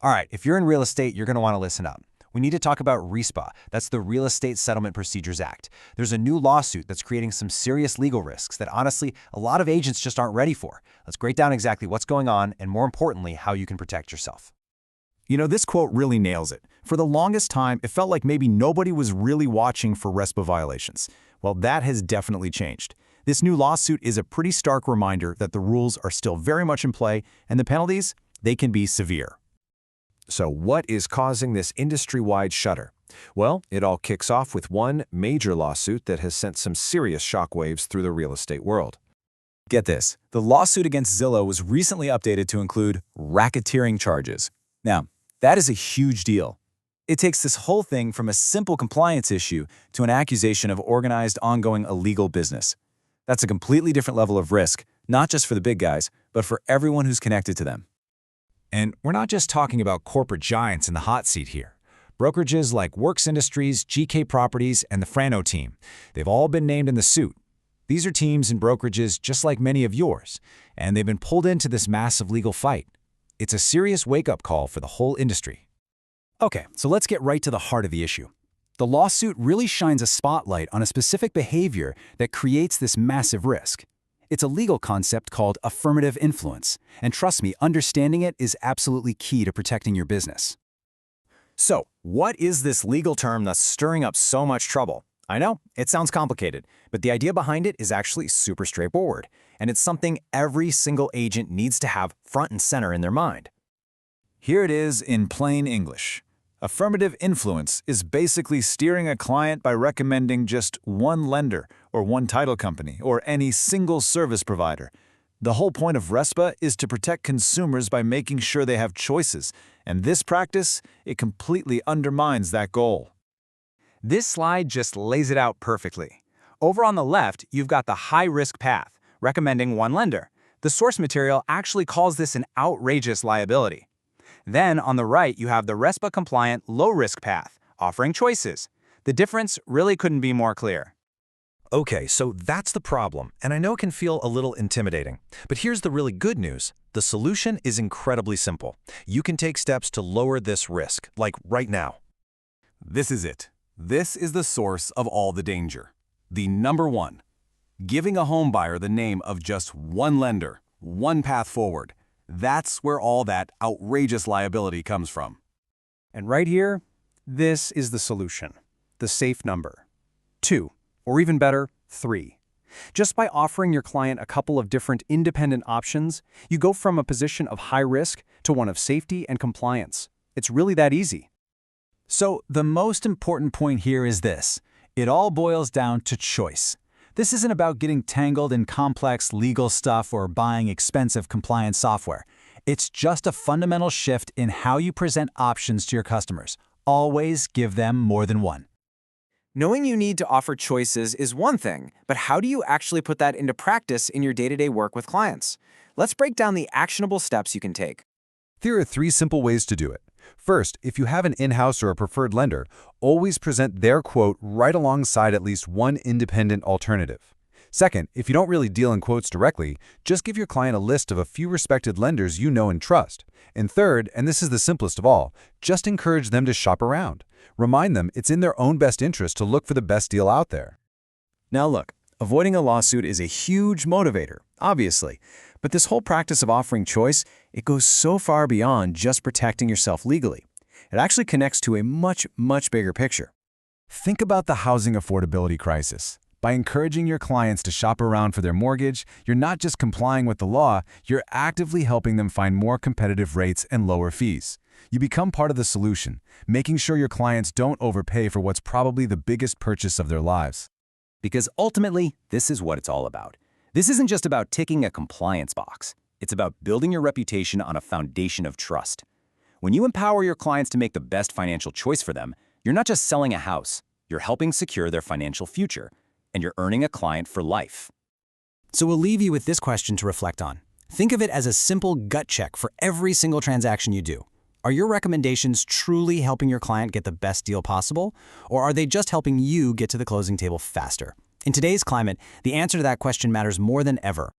All right, if you're in real estate, you're going to want to listen up. We need to talk about RESPA. That's the Real Estate Settlement Procedures Act. There's a new lawsuit that's creating some serious legal risks that honestly, a lot of agents just aren't ready for. Let's break down exactly what's going on and more importantly, how you can protect yourself. You know, this quote really nails it. For the longest time, it felt like maybe nobody was really watching for RESPA violations. Well, that has definitely changed. This new lawsuit is a pretty stark reminder that the rules are still very much in play, and the penalties, they can be severe. So what is causing this industry-wide shudder? Well, it all kicks off with one major lawsuit that has sent some serious shockwaves through the real estate world. Get this, the lawsuit against Zillow was recently updated to include racketeering charges. Now, that is a huge deal. It takes this whole thing from a simple compliance issue to an accusation of organized, ongoing illegal business. That's a completely different level of risk, not just for the big guys, but for everyone who's connected to them. And we're not just talking about corporate giants in the hot seat here. Brokerages like Works Industries, GK Properties, and the Frano team, they've all been named in the suit. These are teams and brokerages just like many of yours, and they've been pulled into this massive legal fight. It's a serious wake-up call for the whole industry. Okay, so let's get right to the heart of the issue. The lawsuit really shines a spotlight on a specific behavior that creates this massive risk. It's a legal concept called affirmative influence, and trust me, understanding it is absolutely key to protecting your business. So, what is this legal term that's stirring up so much trouble? I know, it sounds complicated, but the idea behind it is actually super straightforward, and it's something every single agent needs to have front and center in their mind. Here it is in plain English. Affirmative influence is basically steering a client by recommending just one lender or one title company or any single service provider. The whole point of RESPA is to protect consumers by making sure they have choices, and this practice, it completely undermines that goal. This slide just lays it out perfectly. Over on the left, you've got the high-risk path, recommending one lender. The source material actually calls this an outrageous liability. Then, on the right, you have the RESPA-compliant low-risk path, offering choices. The difference really couldn't be more clear. Okay, so that's the problem, and I know it can feel a little intimidating. But here's the really good news. The solution is incredibly simple. You can take steps to lower this risk, like right now. This is it. This is the source of all the danger. The number one, giving a home buyer the name of just one lender, one path forward. That's where all that outrageous liability comes from. And right here, this is the solution, the safe number. 2, or even better, 3. Just by offering your client a couple of different independent options, you go from a position of high risk to one of safety and compliance. It's really that easy. So the most important point here is this. It all boils down to choice. This isn't about getting tangled in complex legal stuff or buying expensive compliance software. It's just a fundamental shift in how you present options to your customers. Always give them more than one. Knowing you need to offer choices is one thing, but how do you actually put that into practice in your day-to-day work with clients? Let's break down the actionable steps you can take. Here are 3 simple ways to do it. First, if you have an in-house or a preferred lender, always present their quote right alongside at least one independent alternative. Second, if you don't really deal in quotes directly, just give your client a list of a few respected lenders you know and trust. And third, and this is the simplest of all, just encourage them to shop around. Remind them it's in their own best interest to look for the best deal out there. Now look, avoiding a lawsuit is a huge motivator, obviously. But this whole practice of offering choice, it goes so far beyond just protecting yourself legally. It actually connects to a much, much bigger picture. Think about the housing affordability crisis. By encouraging your clients to shop around for their mortgage, you're not just complying with the law, you're actively helping them find more competitive rates and lower fees. You become part of the solution, making sure your clients don't overpay for what's probably the biggest purchase of their lives. Because ultimately, this is what it's all about. This isn't just about ticking a compliance box. It's about building your reputation on a foundation of trust. When you empower your clients to make the best financial choice for them, you're not just selling a house, you're helping secure their financial future, and you're earning a client for life. So we'll leave you with this question to reflect on. Think of it as a simple gut check for every single transaction you do. Are your recommendations truly helping your client get the best deal possible, or are they just helping you get to the closing table faster? In today's climate, the answer to that question matters more than ever.